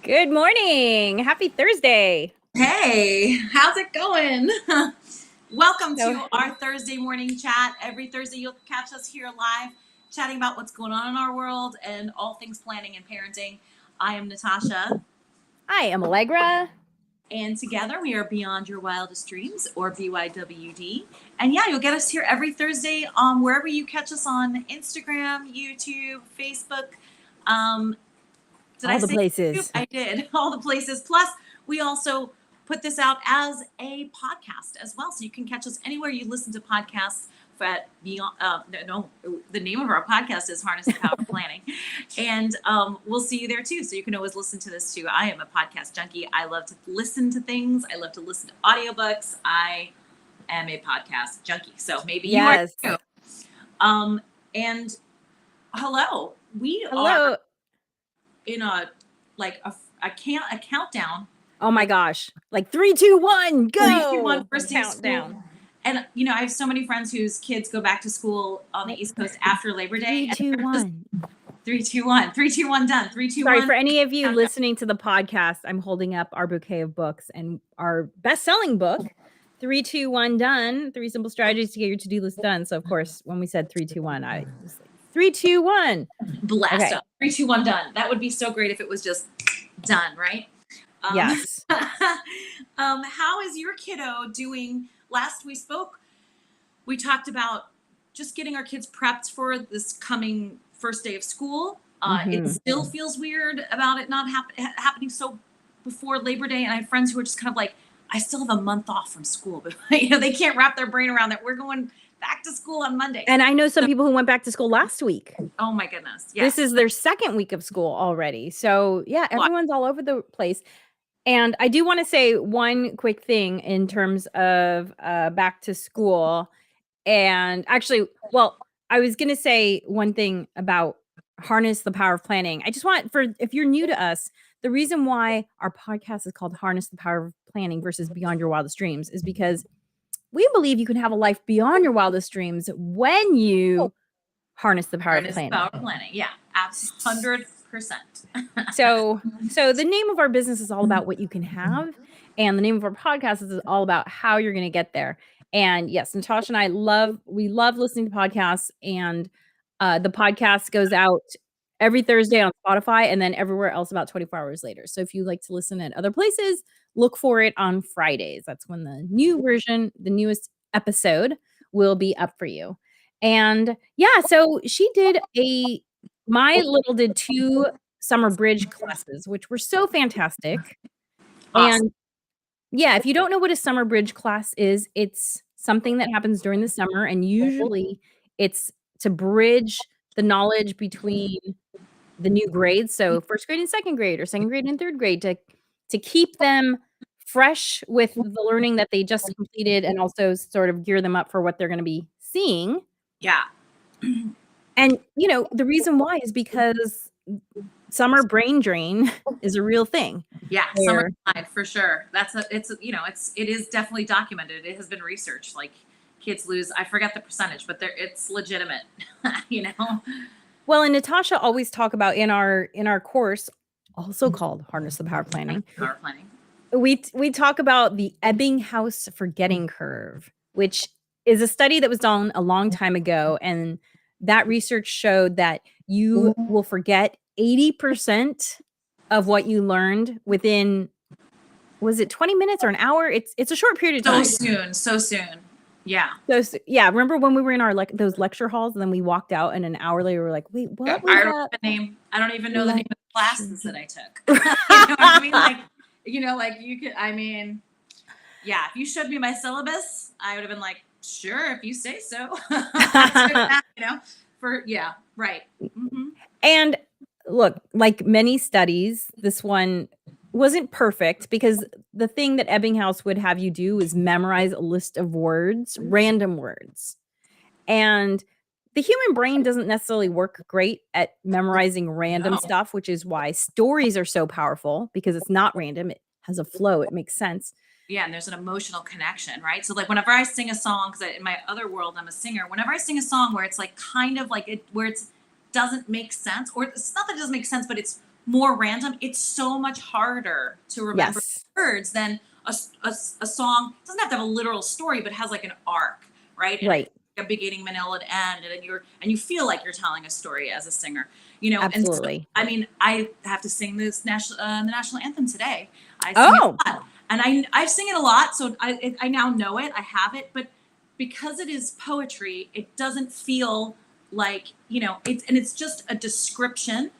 Good morning. Happy Thursday. Hey, how's it going? Welcome So, to our Thursday morning chat. Every Thursday, you'll catch us here live chatting about what's going on in our world and all things planning and parenting. I am Natasha, I am Allegra. and together we are Beyond Your Wildest Dreams, or BYWD. And yeah, you'll get us here every Thursday wherever you catch us on Instagram, YouTube, Facebook. Did All I the say places. I did. All the places. Plus, we also put this out as a podcast as well. So you can catch us anywhere you listen to podcasts. At Beyond, the name of our podcast is Harness the Power of Planning. And we'll see you there too. So you can always listen to this too. I am a podcast junkie. I love to listen to things. I love to listen to audiobooks. I am a podcast junkie. So maybe Yes. you are too. And hello. We are Hello. in a countdown. Oh my gosh. Like 3, 2, 1, go. 3, 2, 1, first day of Countdown. school. And I have so many friends whose kids go back to school on the East Coast after Labor Day. 3, 2, 1. 3, 2, 1. 3, 2, 1 done. 3, 2, 1. Sorry, for any of you listening to the podcast, I'm holding up our bouquet of books and our best-selling book, 3, 2, 1 done. 3 simple strategies to get your to-do list done. So of course, when we said 3, 2, 1, I was like 3, 2, 1. Blast up. 3, 2, 1 done. That would be so great if it was just done, right? Yes. How is your kiddo doing? Last we spoke, we talked about just getting our kids prepped for this coming first day of school. It still feels weird about it not happening so before Labor Day. And I have friends who are just kind of like, I still have a month off from school, but they can't wrap their brain around that we're going back to school on Monday. And I know some people who went back to school last week. Oh my goodness. Yes. This is their second week of school already. So yeah, everyone's all over the place. And I do want to say one quick thing in terms of back to school. And actually, well, I was going to say one thing about Harness the Power of Planning. I just want, if you're new to us, the reason why our podcast is called Harness the Power of Planning versus Beyond Your Wildest Dreams is because we believe you can have a life beyond your wildest dreams when you harness the power of planning. Power of planning. Yeah, 100%. So the name of our business is all about what you can have, and the name of our podcast is all about how you're going to get there. And yes, Natasha and I love listening to podcasts, and the podcast goes out every Thursday on Spotify and then everywhere else about 24 hours later. So if you like to listen at other places, look for it on Fridays. That's when the new version, the newest episode will be up for you. And yeah, so my little did 2 summer bridge classes, which were so fantastic. Awesome. And yeah, if you don't know what a summer bridge class is, it's something that happens during the summer, and usually it's to bridge the knowledge between the new grades, so first grade and second grade, or second grade and third grade, to keep them fresh with the learning that they just completed, and also sort of gear them up for what they're going to be seeing. Yeah. And the reason why is because summer brain drain is a real thing. Yeah, summer for sure. It is definitely documented. It has been researched. Like, kids lose, I forget the percentage, but it's legitimate. Well, and Natasha always talk about in our course, also called Harness the Power of Planning. Power planning. We talk about the Ebbinghaus forgetting curve, which is a study that was done a long time ago, and that research showed that you will forget 80% of what you learned within, was it 20 minutes or an hour? It's a short period of time. So soon. Yeah. So yeah, remember when we were in our those lecture halls, and then we walked out, and an hour later we were like, wait, what was I don't know the name. I don't even know the name of the classes that I took. You know what I mean? Like you could, yeah, if you showed me my syllabus, I would have been like, sure, if you say so. Right. Mm-hmm. And look, like many studies, this one wasn't perfect, because the thing that Ebbinghaus would have you do is memorize a list of words, random words. And the human brain doesn't necessarily work great at memorizing random stuff, which is why stories are so powerful, because it's not random. It has a flow. It makes sense. Yeah, and there's an emotional connection, right? So like whenever I sing a song, because in my other world, I'm a singer, whenever I sing a song where it's like kind of like it, where it doesn't make sense, or it's not that it doesn't make sense, but it's more random, it's so much harder to remember Yes. words than a song. It doesn't have to have a literal story, but has like an arc, right? And Right. it's a beginning, middle, and end, and you feel like you're telling a story as a singer, you know. And so, Absolutely. I mean, I have to sing the national anthem today. I sing it Oh, a lot, and I sing it a lot, so I now know it. I have it, but because it is poetry, it doesn't feel like, it's just a description.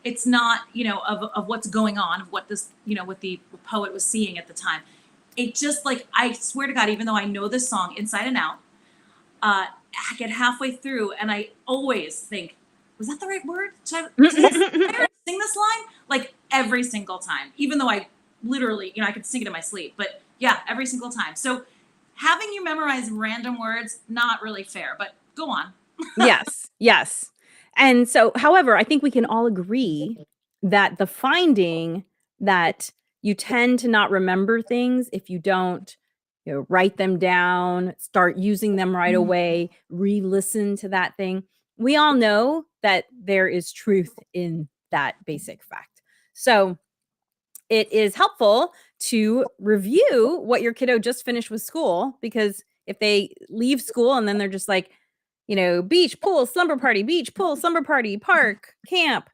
It's not, of what's going on, of what this, what the poet was seeing at the time. It just, like, I swear to God, even though I know this song inside and out, I get halfway through and I always think, was that the right word? Did I sing this line? Like every single time, even though I literally, I could sing it in my sleep, but yeah, every single time. So having you memorize random words, not really fair, but go on. Yes, yes. And so, however, I think we can all agree that the finding that you tend to not remember things if you don't, write them down, start using them right Mhm. away, re-listen to that thing. We all know that there is truth in that basic fact. So, it is helpful to review what your kiddo just finished with school, because if they leave school and then they're just like, beach, pool, slumber party, beach, pool, slumber party, park, camp,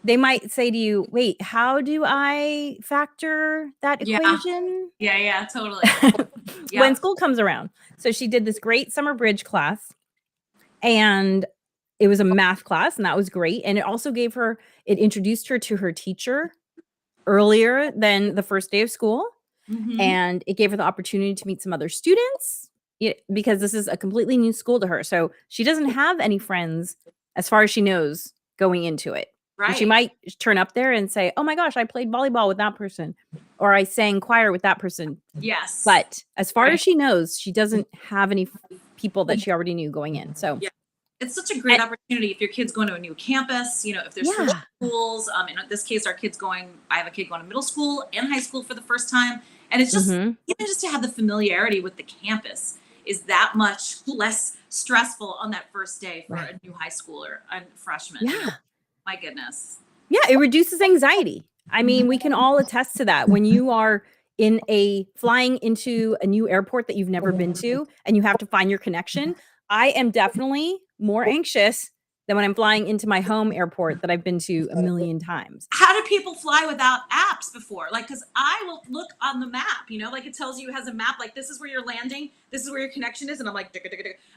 they might say to you, wait, how do I factor that Yeah. equation Yeah, totally. when Yep. school comes around? So she did this great summer bridge class, and it was a math class, and that was great. And it introduced her to her teacher earlier than the first day of school. Hmm. And it gave her the opportunity to meet some other students, because this is a completely new school to her. So she doesn't have any friends, as far as she knows, going into it. And she Right. might turn up there and say, oh my gosh, I played volleyball with that person, or I sang choir with that person. Yes. But as far as Right. she knows, she doesn't have any people that she already knew going in. So, Yeah. It's such a great and, opportunity if your kid's going to a new campus, if they're switching yeah. schools. In this case, I have a kid going to middle school and high school for the first time. And it's just, Hmm. even just to have the familiarity with the campus is that much less stressful on that first day for Right. a new high schooler and freshman. Yeah. My goodness. Yeah, it reduces anxiety. I mean, we can all attest to that. When you are flying into a new airport that you've never been to and you have to find your connection, I am definitely more anxious than when I'm flying into my home airport that I've been to a million times. How do people fly without apps before? Like, because I will look on the map, like it tells you, it has a map, like this is where you're landing, this is where your connection is, and I'm like,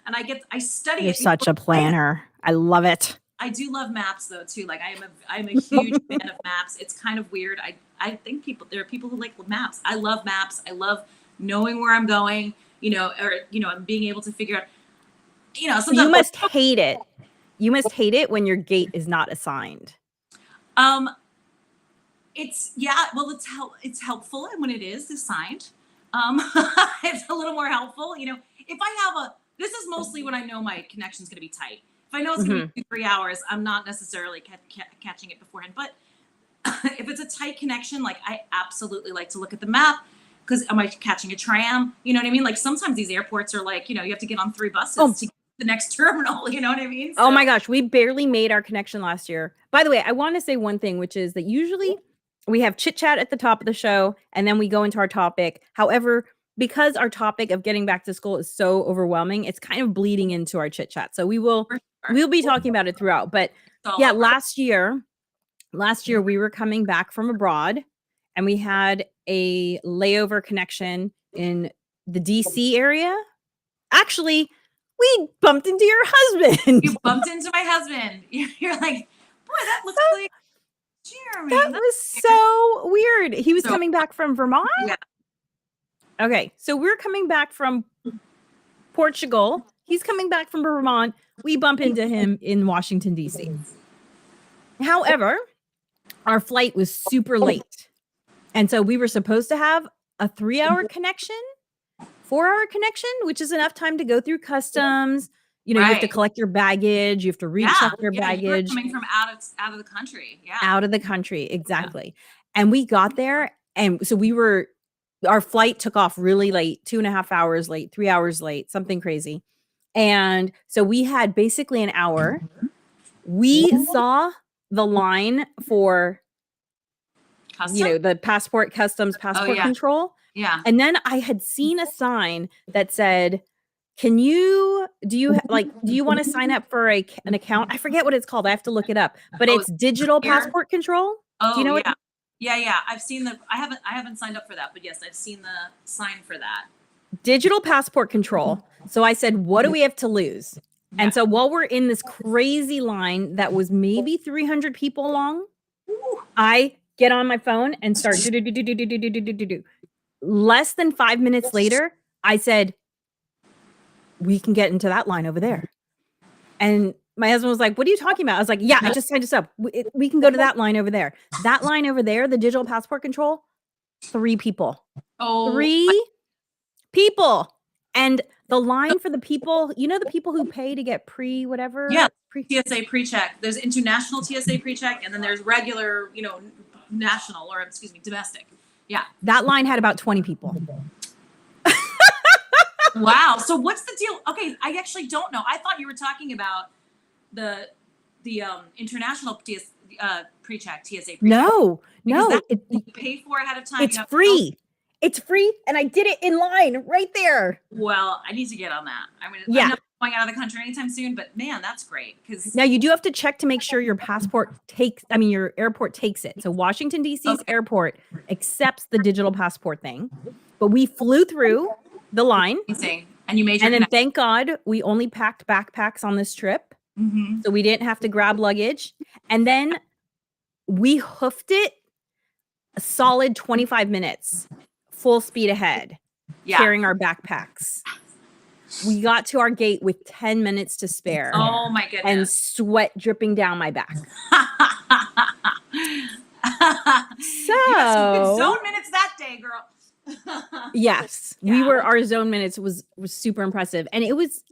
and I study You're it such a beforehand. planner. I love it. I do love maps though too. Like I'm a huge fan of maps. It's kind of weird. I think there are people who like maps. I love maps. I love knowing where I'm going, and being able to figure out, So you sometimes, must hate it. You must hate it when your gate is not assigned. um yeah, well, it's helpful, and when it is assigned, um it's a little more helpful, if I have this is mostly when I know my connection's going to be tight. If I know it's going to Mhm. be 2-3 hours, I'm not necessarily catching it beforehand. But if it's a tight connection, like, I absolutely like to look at the map, because am I catching a tram? You know what I mean? Like, sometimes these airports are like, you have to get on 3 buses Oh, to get to the next terminal. You know what I mean? oh So my gosh, we barely made our connection last year. By the way, I want to say one thing, which is that usually we have chit chat at the top of the show and then we go into our topic. However, because our topic of getting back to school is so overwhelming, it's kind of bleeding into our chit chat. So for sure, we'll be talking about it throughout. But it's all yeah, over. last year we were coming back from abroad and we had a layover connection in the DC area. Actually, we bumped into your husband. You bumped into my husband. You're like, boy, that looks like That Jeremy. That's was weird. so weird. He was So coming back from Vermont? yeah. Okay, so we're coming back from Portugal. He's coming back from Vermont. We bump into him in Washington, D.C. However, our flight was super late. And so we were supposed to have a 3-hour connection, 4-hour connection, which is enough time to go through customs. You have to Right. collect your baggage. You have to recheck your Yeah. You were baggage coming from out of the country. Yeah. out of the country. Yeah. Exactly. And we got there. And so our flight took off really late, 2.5 hours late, 3 hours late, something crazy. And so we had basically an hour. We saw the line for, Custom? the customs passport yeah. control. Yeah. And then I had seen a sign that said, do you want to sign up for an account? I forget what it's called. I have to look it up, but Oh, it's digital here? passport control. Do you Oh, know yeah. what? Yeah. I've seen I haven't signed up for that, but yes, I've seen the sign for that. Digital passport control. So I said, what do we have to lose? Yeah. And so while we're in this crazy line that was maybe 300 people long, Ooh. I get on my phone and start do. Less than 5 minutes later, I said, we can get into that line over there. And my husband was like, what are you talking about? I was like, yeah, I just signed us up. We can go to that line over there. That line over there, the digital passport control, 3 people. Oh, 3 people. And the line for the people, the people who pay to get whatever. yeah. TSA pre-check. There's international TSA pre-check, and then there's regular, national, or excuse me, domestic. Yeah. That line had about 20 people. Wow. So what's the deal? Okay, I actually don't know. I thought you were talking about the international pre-check, TSA pre-check. No. You pay for ahead of time. It's free. It's free, and I did it in line right there. Well, I need to get on that. I mean, yeah. I'm not going out of the country anytime soon, but man, that's great. Because now you do have to check to make sure your your airport takes it. So Washington, D.C.'s airport accepts the digital passport thing, but we flew through the line. Amazing. And you made your and then thank God we only packed backpacks on this trip. Mm-hmm. So we didn't have to grab luggage. And then we hoofed it a solid 25 minutes. Full speed ahead, carrying our backpacks. We got to our gate with 10 minutes to spare. Oh my goodness. And sweat dripping down my back. So you got some good zone minutes that day, girl. Yes. Our zone minutes was super impressive. And it was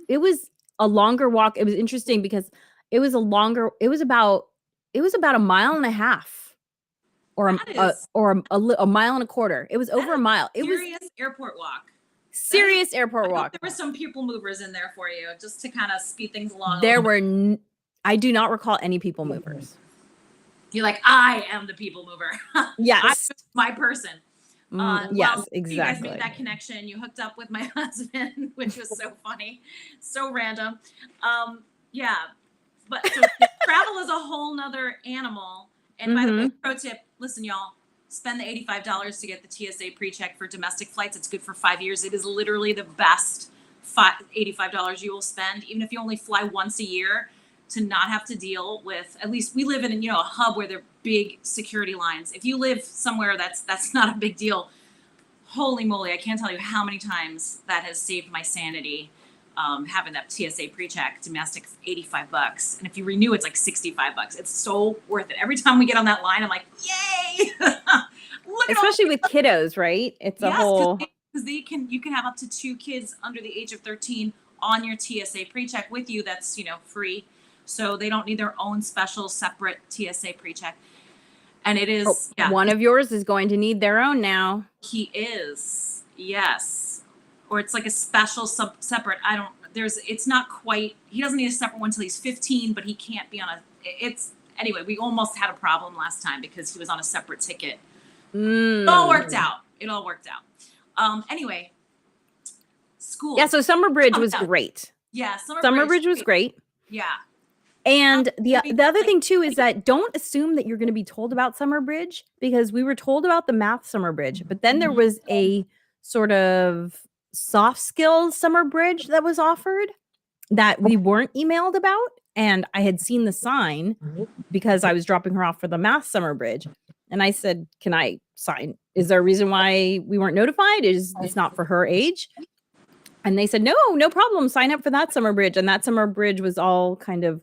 a longer walk. It was interesting because it was about a mile and a half. Or a mile and a quarter. It was over a mile. It was serious airport walk. Serious airport walk. There were some people movers in there for you, just to kind of speed things along. I do not recall any people movers. You're like, I am the people mover. Yes, I'm my person. Yes, exactly. You guys made that connection. You hooked up with my husband, which was so funny, so random. Yeah, but so travel is a whole nother animal. And by the way, pro tip, listen, y'all, spend the $85 to get the TSA pre-check for domestic flights. It's good for 5 years. It is literally the best $85 you will spend, even if you only fly once a year, to not have to deal with, at least we live in, a hub where there are big security lines. If you live somewhere that's not a big deal, holy moly, I can't tell you how many times that has saved my sanity. Having that TSA pre-check, domestic, $85, and if you renew, it's like $65. It's so worth it. Every time we get on that line, I'm like, yay! Especially with kiddos, right? It's a whole because you can have up to 2 kids under the age of 13 on your TSA pre-check with you. That's free, so they don't need their own special separate TSA pre-check. And it is one of yours is going to need their own now. He is, yes. Or it's like a special separate. It's not quite, he doesn't need a separate one until he's 15, but he can't be on anyway, we almost had a problem last time because he was on a separate ticket. It all worked out. Anyway, school. Yeah, so Summer Bridge was great. Yeah, Summer Bridge was great. Yeah. And the other thing too is that don't assume that you're going to be told about Summer Bridge, because we were told about the math Summer Bridge, but then there was a sort of soft skills Summer Bridge that was offered that we weren't emailed about. And I had seen the sign because I was dropping her off for the math Summer Bridge. And I said, can I sign? Is there a reason why we weren't notified? Is it's not for her age? And they said, no problem. Sign up for that Summer Bridge. And that Summer Bridge was all kind of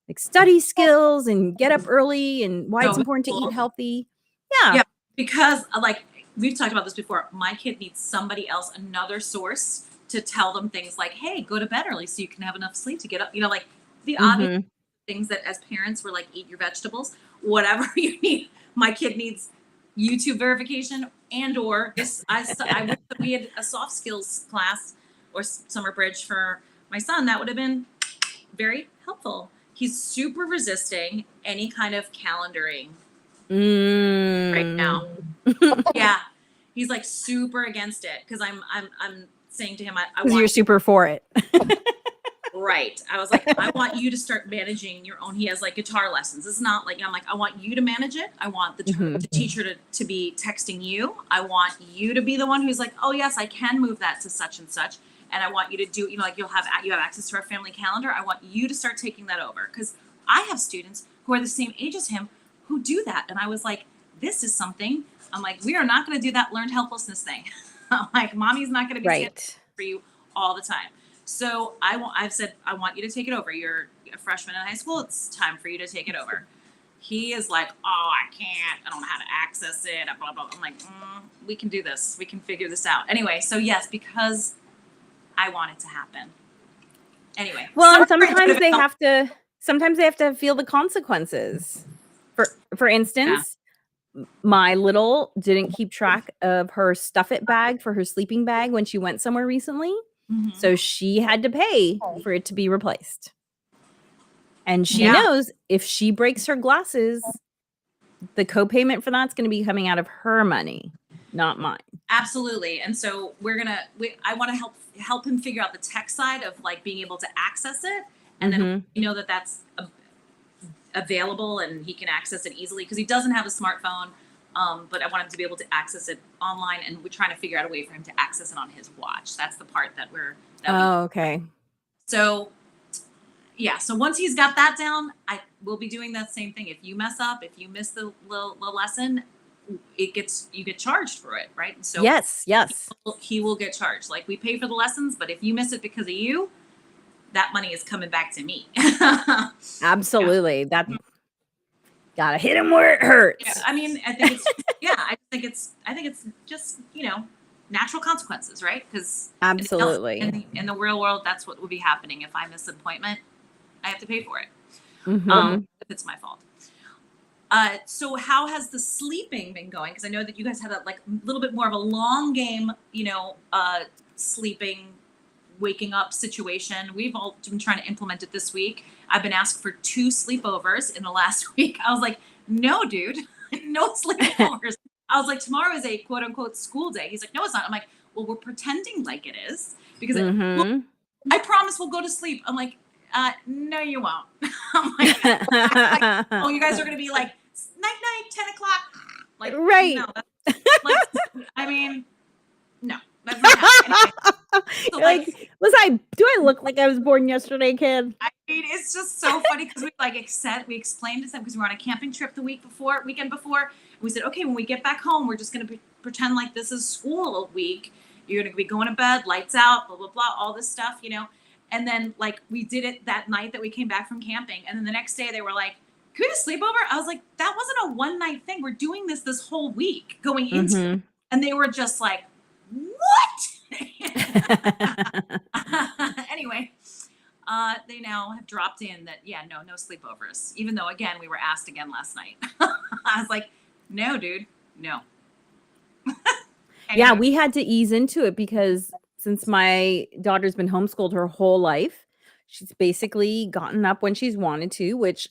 like study skills and get up early and why it's important to eat healthy. Yeah. Because we've talked about this before. My kid needs somebody else, another source to tell them things like, hey, go to bed early so you can have enough sleep to get up. Like the obvious things that as parents we're like, eat your vegetables, whatever you need. My kid needs YouTube verification or this. I wish that we had a soft skills class or Summer Bridge for my son. That would have been very helpful. he's super resisting any kind of calendaring right Mm. now. Yeah, he's like super against it because I'm saying to him, I Because want you're super for it. right. I was like, I want you to start managing your own. He has like guitar lessons. It's not like I'm like, I want you to manage it. I want the teacher to be texting you. I want you to be the one who's like, oh yes, I can move that to such and such. And I want you to do, you know, like you have access to our family calendar. I want you to start taking that over because I have students who are the same age as him who do that. And I was like, this is something. I'm like, we are not going to do that learned helplessness thing. I'm like, mommy's not going to be Right. for you all the time. So I've said, I want you to take it over. You're a freshman in high school. It's time for you to take it over. He is like, oh, I can't. I don't know how to access it. Blah, blah. I'm like, we can do this. We can figure this out. Anyway, so yes, because I want it to happen. Anyway. Well, and sometimes they have to feel the consequences. For instance, my little didn't keep track of her stuff it bag for her sleeping bag when she went somewhere recently. So she had to pay for it to be replaced. And she knows if she breaks her glasses, the copayment for that's going to be coming out of her money, not mine. Absolutely. And so I want to help him figure out the tech side of like being able to access it. And then you know that's available and he can access it easily because he doesn't have a smartphone. But I want him to be able to access it online, and we're trying to figure out a way for him to access it on his watch. That's the part that okay. So, yeah. So once he's got that down, I will be doing that same thing. If you mess up, if you miss the lesson, you get charged for it, right? So yes. he will get charged. Like we pay for the lessons, but if you miss it because of you, that money is coming back to me. Absolutely. That gotta hit him where it hurts. Yeah, I mean, I think it's I think it's just, you know, natural consequences, right? Because absolutely in the real world, that's what would be happening. If I miss an appointment, I have to pay for it. If it's my fault. So how has the sleeping been going? Because I know that you guys had a little bit more of a long game, you know, sleeping, waking up situation. We've all been trying to implement it this week. I've been asked for 2 sleepovers in the last week. I was like, no, dude, no sleepovers. I was like, tomorrow is a quote unquote school day. He's like, no, it's not. I'm like, well, we're pretending like it is because I promise we'll go to sleep. I'm like, no, you won't. I'm like, oh, you guys are going to be like, night, 10 o'clock. Like, right. No, I mean, no, that's not happening. Anyway, so do I look like I was born yesterday, kid? I mean, it's just so funny because we explained to them because we were on a camping trip the weekend before. And we said, okay, when we get back home, we're just going to pretend like this is school week. You're going to be going to bed, lights out, blah, blah, blah, all this stuff, you know? And then we did it that night that we came back from camping. And then the next day they were like, can we just sleep over? I was like, that wasn't a one night thing. We're doing this whole week going into it. And they were just like, what? Anyway, they now have dropped in that, no sleepovers. Even though, again, we were asked again last night. I was like, no, dude, no. Yeah, we had to ease into it because since my daughter's been homeschooled her whole life, she's basically gotten up when she's wanted to, which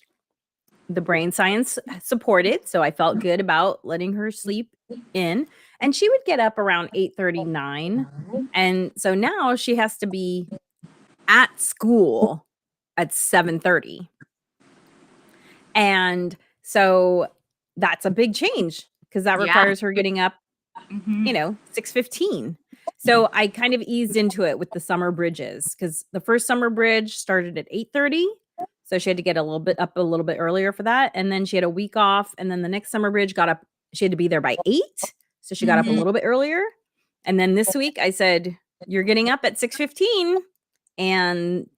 the brain science supported. So I felt good about letting her sleep in. And she would get up around 8:39. And so now she has to be at school at 7:30. And so that's a big change because that requires her getting up, 6:15. So I kind of eased into it with the summer bridges because the first summer bridge started at 8:30. So she had to get a little bit earlier for that. And then she had a week off. And then the next summer bridge she had to be there by 8. So she got up a little bit earlier. And then this week I said, you're getting up at 6:15 and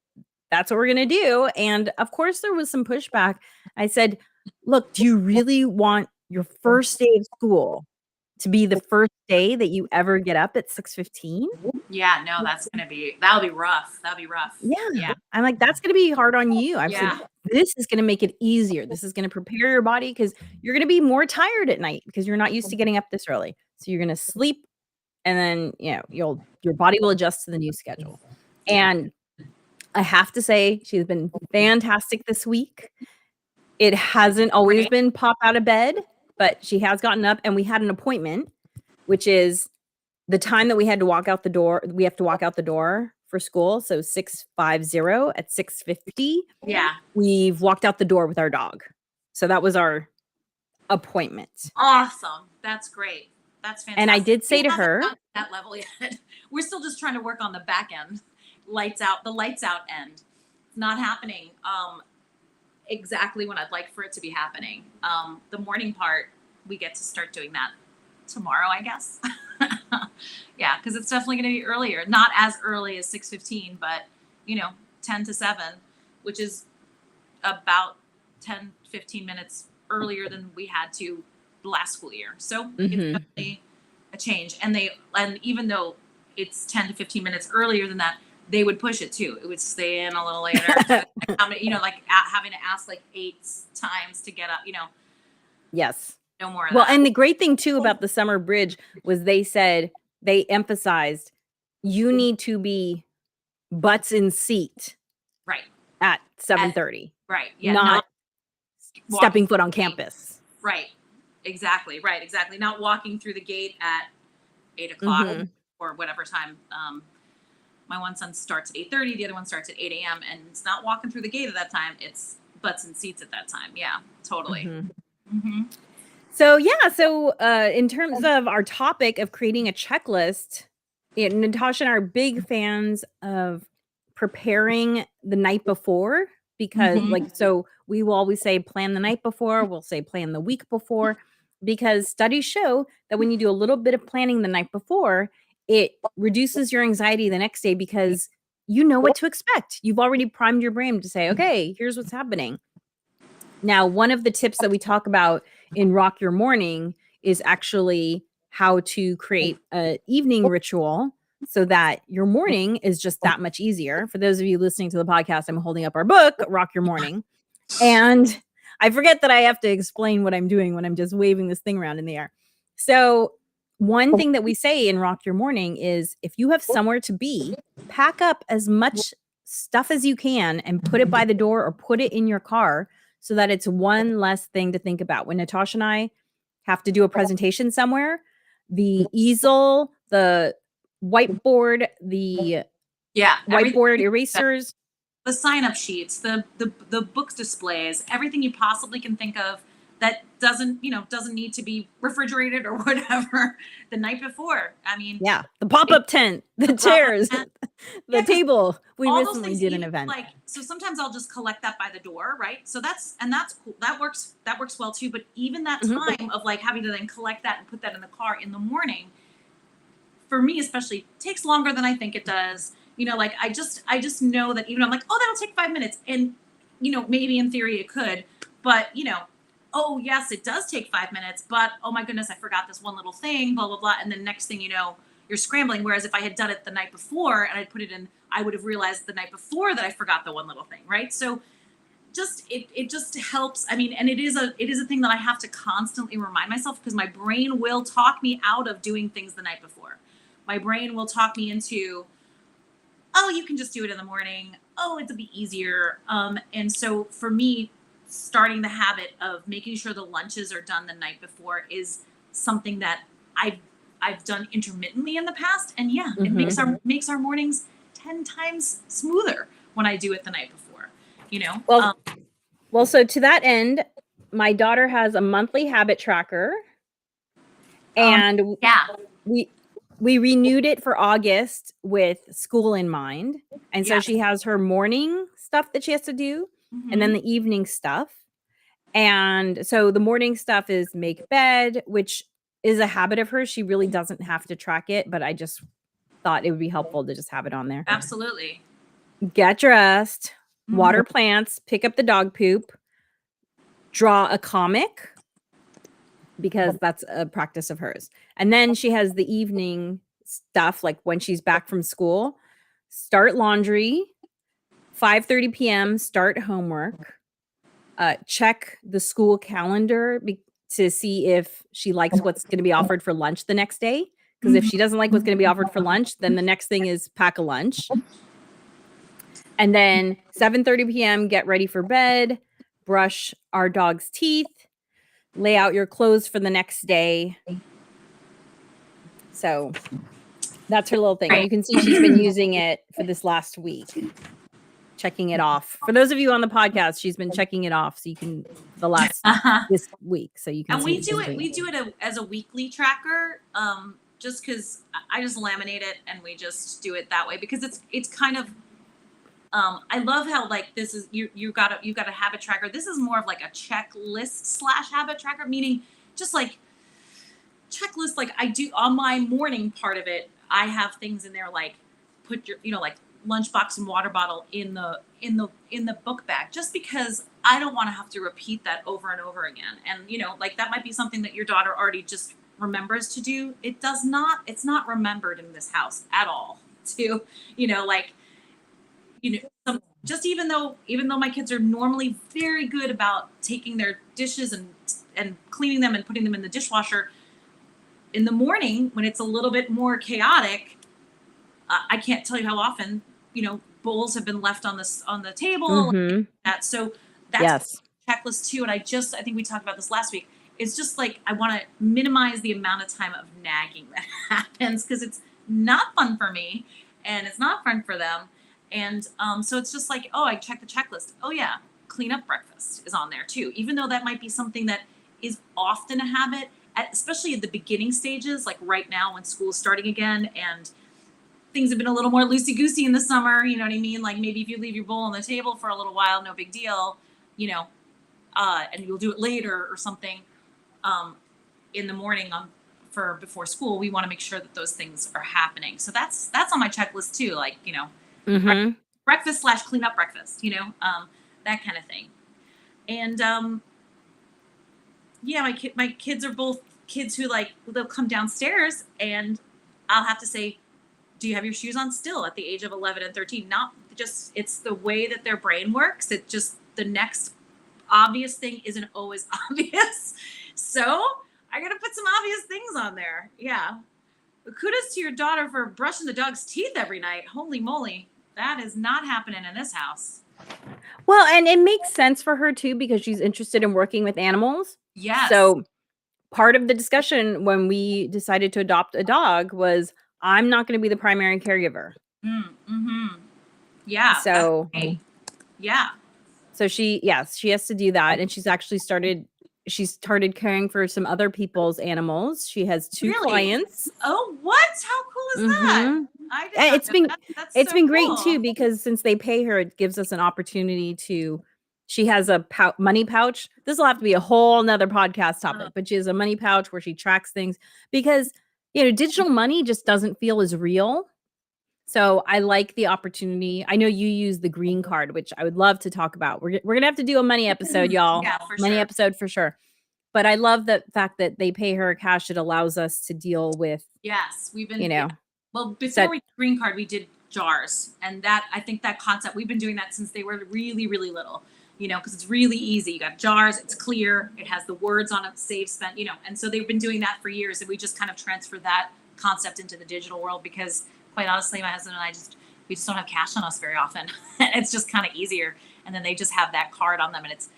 that's what we're going to do. And of course there was some pushback. I said, look, do you really want your first day of school to be the first day that you ever get up at 6:15? Yeah, no, that'll be rough. Yeah. I'm like, that's going to be hard on you. I said, this is going to make it easier. This is going to prepare your body because you're going to be more tired at night because you're not used to getting up this early. So you're going to sleep and then, your body will adjust to the new schedule. And I have to say she's been fantastic this week. It hasn't always been pop out of bed, but she has gotten up, and we had an appointment, which is the time that we had to walk out the door. We have to walk out the door for school. So 6:50 at 6:50. Yeah. We've walked out the door with our dog. So that was our appointment. Awesome. That's great. That's fantastic. And I did say to haven't her, gotten to that level yet. We're still just trying to work on the back end, the lights out end. It's not happening exactly when I'd like for it to be happening. The morning part, we get to start doing that tomorrow, I guess. Yeah, because it's definitely going to be earlier. Not as early as 6:15, but 10 to 7, which is about 10, 15 minutes earlier than we had to last school year. So it's definitely a change. And even though it's 10 to 15 minutes earlier than that, they would push it too. It would stay in a little later. Having to ask like 8 times to get up, yes. no more of Well, that. and the great thing too about the summer bridge was they emphasized you need to be butts in seat right. at 7:30. Right. Yeah. Not walking stepping foot on through the gate. campus. Right. Exactly. Right. Exactly. Not walking through the gate at 8 o'clock or whatever time. My one son starts at 8:30. The other one starts at 8 a.m. And it's not walking through the gate at that time. It's butts and seats at that time. Yeah, totally. So in terms of our topic of creating a checklist, Natasha and I are big fans of preparing the night before because so we will always say plan the night before, we'll say plan the week before, because studies show that when you do a little bit of planning the night before, it reduces your anxiety the next day because you know what to expect. You've already primed your brain to say, okay, here's what's happening. Now, one of the tips that we talk about in Rock Your Morning is actually how to create an evening ritual so that your morning is just that much easier. For those of you listening to the podcast, I'm holding up our book, Rock Your Morning. And I forget that I have to explain what I'm doing when I'm just waving this thing around in the air. So one thing that we say in Rock Your Morning is if you have somewhere to be, pack up as much stuff as you can and put it by the door or put it in your car so that it's one less thing to think about. When Natasha and I have to do a presentation somewhere, the easel, the whiteboard, the whiteboard erasers, the sign-up sheets, the book displays, everything you possibly can think of that doesn't need to be refrigerated or whatever the night before. I mean, yeah, the pop-up tent, the chairs, the table. We recently did an event. So sometimes I'll just collect that by the door, right? So that's cool. That works well too. But even that time of like having to then collect that and put that in the car in the morning, for me especially, takes longer than I think it does. Like I just know that even I'm like, oh, that'll take 5 minutes. And, maybe in theory it could, but oh yes, it does take 5 minutes, but oh my goodness, I forgot this one little thing, blah, blah, blah. And then next thing you know, you're scrambling. Whereas if I had done it the night before and I'd put it in, I would have realized the night before that I forgot the one little thing. Right. So it just helps. I mean, and it is a thing that I have to constantly remind myself because my brain will talk me out of doing things the night before. My brain will talk me into, oh, you can just do it in the morning. Oh, it'll be easier. And so for me, starting the habit of making sure the lunches are done the night before is something that I've done intermittently in the past. And yeah, it makes our mornings 10 times smoother when I do it the night before, Well, so to that end, my daughter has a monthly habit tracker and we renewed it for August with school in mind. And so she has her morning stuff that she has to do and then the evening stuff. And so the morning stuff is make bed, which is a habit of hers. She really doesn't have to track it, but I just thought it would be helpful to just have it on there. Absolutely. Get dressed, water plants, pick up the dog poop, draw a comic, because that's a practice of hers. And then she has the evening stuff, like when she's back from school, start laundry, 5:30 p.m., start homework, check the school calendar to see if she likes what's going to be offered for lunch the next day. Because if she doesn't like what's going to be offered for lunch, then the next thing is pack a lunch. And then 7:30 p.m., get ready for bed, brush our dog's teeth, lay out your clothes for the next day. So that's her little thing. Right. You can see she's been using it for this last week, checking it off. For those of you on the podcast, she's been checking it off. So you can, this week. So you can And see we do it as a weekly tracker. Just because I just laminate it and we just do it that way because it's kind of I love how like this is you got a habit tracker. This is more of like a checklist / habit tracker, meaning just like checklist. Like I do on my morning part of it, I have things in there like put your like lunchbox and water bottle in the book bag, just because I don't want to have to repeat that over and over again. And like that might be something that your daughter already just remembers to do. It's not remembered in this house at all to just even though my kids are normally very good about taking their dishes and cleaning them and putting them in the dishwasher, in the morning when it's a little bit more chaotic, I can't tell you how often bowls have been left on the table. So that's checklist too. And I think we talked about this last week. It's just like I want to minimize the amount of time of nagging that happens because it's not fun for me and it's not fun for them. And so it's just like, oh, I check the checklist. Oh yeah, clean up breakfast is on there too. Even though that might be something that is often a habit, especially at the beginning stages, like right now when school is starting again and things have been a little more loosey-goosey in the summer, you know what I mean? Like maybe if you leave your bowl on the table for a little while, no big deal, and you'll do it later or something. In the morning before school, we want to make sure that those things are happening. So that's on my checklist too. Like, breakfast / clean up breakfast, that kind of thing. And, my kids are both kids who they'll come downstairs and I'll have to say, do you have your shoes on still at the age of 11 and 13? Not just, it's the way that their brain works. It just, the next obvious thing isn't always obvious. So I got to put some obvious things on there. Yeah. But kudos to your daughter for brushing the dog's teeth every night. Holy moly. That is not happening in this house. Well, and it makes sense for her too, because she's interested in working with animals. Yes. So part of the discussion when we decided to adopt a dog was I'm not going to be the primary caregiver. Yeah. So, yeah. So she has to do that. And she's actually started caring for some other people's animals. She has 2 clients. Oh, what? How cool is that? It's been great too, because since they pay her, it gives us an opportunity to, she has a money pouch. This will have to be a whole nother podcast topic, but she has a money pouch where she tracks things because, digital money just doesn't feel as real. So I like the opportunity. I know you use the green card, which I would love to talk about. We're going to have to do a money episode, y'all. Yeah, money episode for sure. But I love the fact that they pay her cash. It allows us to deal with. Yes, we've been, well, before we did green card, we did jars. And I think that concept, we've been doing that since they were really, really little, because it's really easy. You got jars, it's clear, it has the words on it, save, spent, and so they've been doing that for years. And we just kind of transfer that concept into the digital world because quite honestly, my husband and I we just don't have cash on us very often. It's just kind of easier. And then they just have that card on them. And it's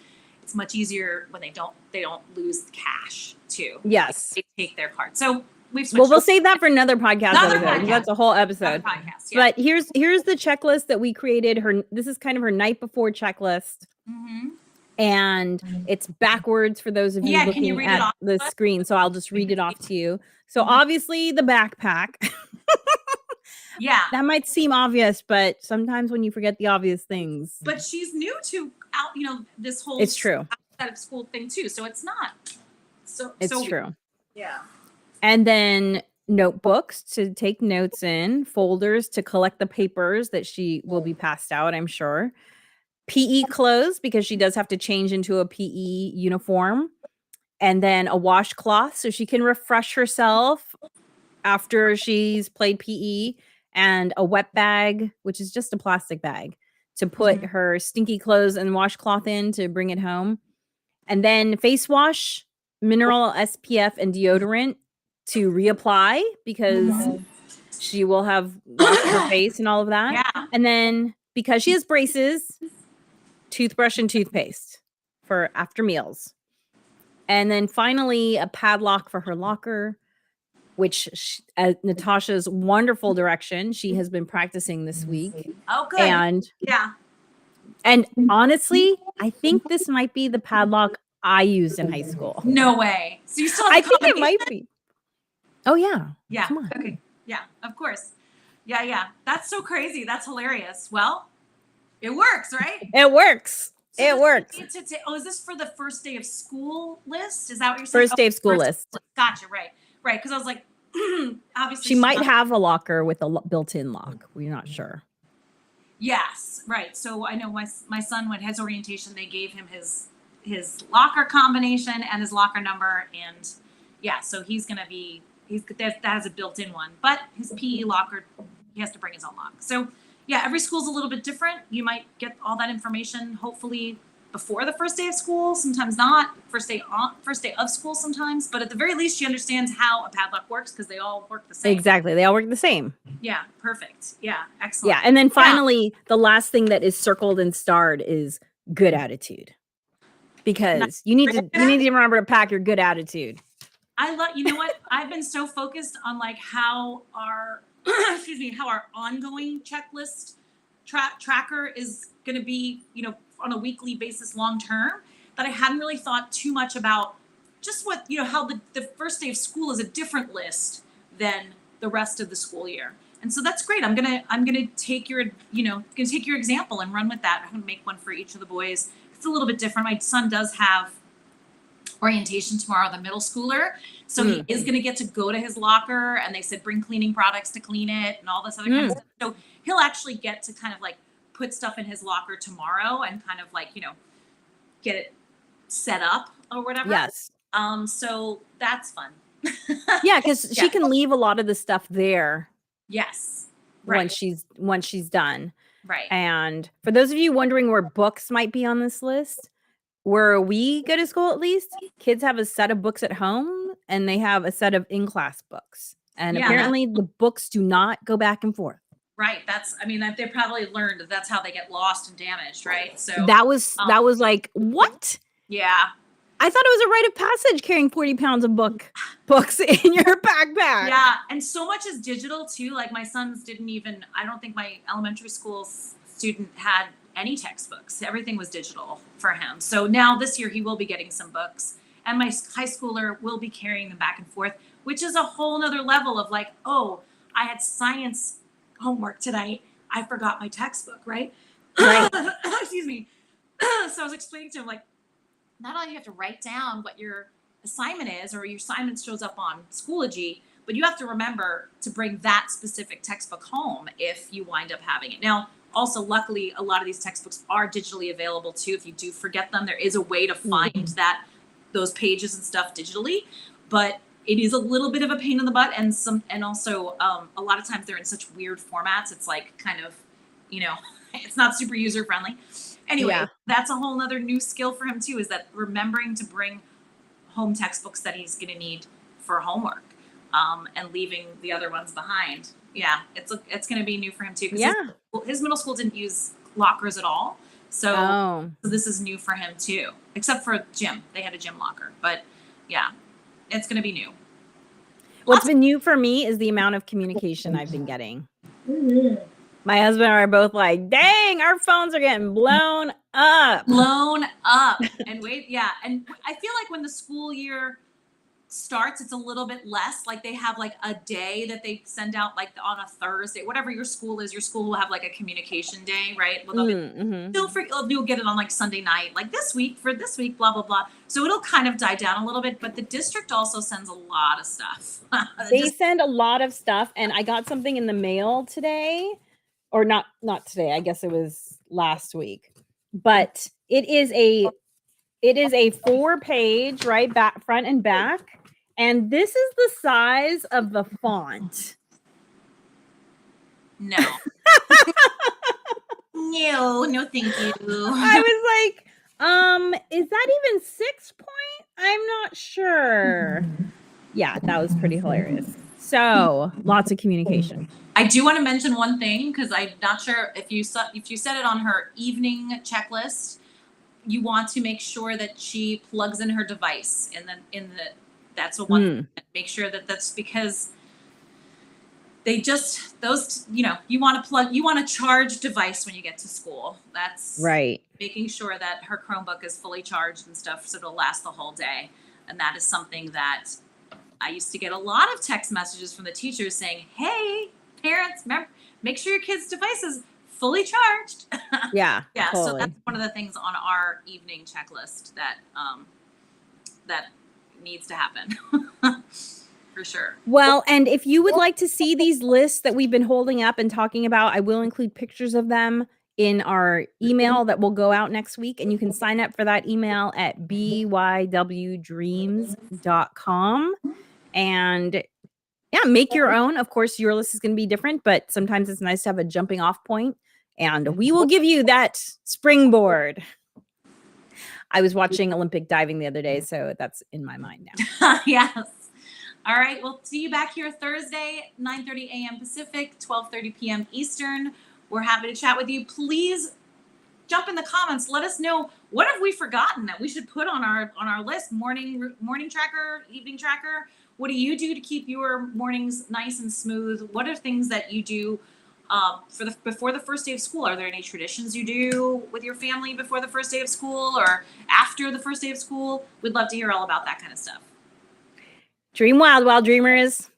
much easier when they don't lose cash too. Yes. They take their card. So we'll save that for another podcast. That's a whole episode. Podcast, yeah. But here's the checklist that we created. This is kind of her night before checklist. And it's backwards for those of you looking at the screen. So I'll just read it off to you. So obviously the backpack. Yeah. That might seem obvious, but sometimes when you forget the obvious things. But she's new to this whole it's true. outside of school thing too. So it's not. It's true. Yeah. And then notebooks to take notes in, folders to collect the papers that she will be passed out, I'm sure. PE clothes, because she does have to change into a PE uniform. And then a washcloth so she can refresh herself after she's played PE. And a wet bag, which is just a plastic bag, to put her stinky clothes and washcloth in to bring it home. And then face wash, mineral SPF, and deodorant to reapply because she will have washed her face and all of that. Yeah. And then because she has braces, toothbrush and toothpaste for after meals. And then finally a padlock for her locker, which at Natasha's wonderful direction, she has been practicing this week. Oh, good. And honestly, I think this might be the padlock I used in high school. No way. So you still have I think it might be. Oh yeah. Yeah. Come on. Okay. Yeah, of course. Yeah. That's so crazy. That's hilarious. Well, it works, right? It works. So it works. Is this for the first day of school list? Is that what you're saying? First day of school list. Gotcha. Right. Because I was like, obviously she might have a locker with a built-in lock. We're not sure. Yes. Right. So I know my son, when his orientation, they gave him his locker combination and his locker number, and yeah, so he's gonna be that has a built-in one, but his PE locker, he has to bring his own lock. So yeah, every school's a little bit different. You might get all that information hopefully before the first day of school, sometimes not. First day of school sometimes, but at the very least, she understands how a padlock works because they all work the same. Exactly, they all work the same. Yeah, perfect. Yeah, excellent. Yeah, and then finally, the last thing that is circled and starred is good attitude, because you need to remember to pack your good attitude. You know what? I've been so focused on like how our how our ongoing checklist tracker is going to be, on a weekly basis long term, that I hadn't really thought too much about just what, how the first day of school is a different list than the rest of the school year. And so that's great. I'm gonna take your example and run with that. I'm gonna make one for each of the boys. It's a little bit different. My son does have orientation tomorrow, the middle schooler. So he is going to get to go to his locker, and they said bring cleaning products to clean it and all this other kind of stuff. So he'll actually get to kind of like put stuff in his locker tomorrow and kind of like, get it set up or whatever. Yes. So that's fun. Yeah, because she can leave a lot of the stuff there. Yes. Right. Once she's done. Right. And for those of you wondering where books might be on this list, where we go to school, at least, kids have a set of books at home and they have a set of in-class books. And apparently the books do not go back and forth. Right. They probably learned that's how they get lost and damaged, right? So that was like, what? Yeah. I thought it was a rite of passage carrying 40 pounds of books in your backpack. Yeah. And so much is digital too. Like my sons I don't think my elementary school student had any textbooks. Everything was digital for him. So now this year he will be getting some books, and my high schooler will be carrying them back and forth, which is a whole nother level of like, oh, I had science homework tonight. I forgot my textbook, right? Excuse me. So I was explaining to him, like, not only do you have to write down what your assignment is, or your assignment shows up on Schoology, but you have to remember to bring that specific textbook home if you wind up having it. Now, also, luckily, a lot of these textbooks are digitally available too. If you do forget them, there is a way to find those pages and stuff digitally, but it is a little bit of a pain in the butt, and also a lot of times they're in such weird formats. It's like kind of, it's not super user friendly. Anyway, that's a whole nother new skill for him too, is that remembering to bring home textbooks that he's going to need for homework, and leaving the other ones behind. Yeah, it's going to be new for him too. His middle school didn't use lockers at all. So this is new for him too, except for gym. They had a gym locker, but yeah, it's going to be new. What's been new for me is the amount of communication I've been getting. My husband and I are both like, dang, our phones are getting blown up. And and I feel like when the school year starts, it's a little bit less. Like they have like a day that they send out, like on a Thursday, whatever your school is. Your school will have like a communication day, right? Well, you'll get it on like Sunday night, like this week, blah blah blah. So it'll kind of die down a little bit. But the district also sends a lot of stuff. They send a lot of stuff, and I got something in the mail today, or not today. I guess it was last week, but it is a 4-page, right, back, front and back. And this is the size of the font. No. No, thank you. I was like, is that even 6 point? I'm not sure. Yeah, that was pretty hilarious. So lots of communication. I do want to mention one thing because I'm not sure if you said it on her evening checklist. You want to make sure that she plugs in her device that's a one. Make sure that that's because they just those you want to charge device when you get to school. That's Right. making sure that her Chromebook is fully charged and stuff so it'll last the whole day. And that is something that I used to get a lot of text messages from the teachers saying, "Hey, parents, make sure your kid's device is fully charged." Yeah. Yeah, Totally. so that's one of the things on our evening checklist that needs to happen. For sure. Well, and if you would like to see these lists that we've been holding up and talking about, I will include pictures of them in our email that will go out next week. And you can sign up for that email at bywdreams.com. And yeah, make your own. Of course, your list is going to be different, but sometimes it's nice to have a jumping off point. And we will give you that springboard. I was watching Olympic diving the other day, so that's in my mind now. Yes. All right. We'll see you back here Thursday, 9:30 a.m. Pacific, 12:30 p.m. Eastern. We're happy to chat with you. Please jump in the comments. Let us know what have we forgotten that we should put on our list. Morning tracker, evening tracker. What do you do to keep your mornings nice and smooth? What are things that you do before the first day of school? Are there any traditions you do with your family before the first day of school or after the first day of school? We'd love to hear all about that kind of stuff. Dream wild, wild dreamers.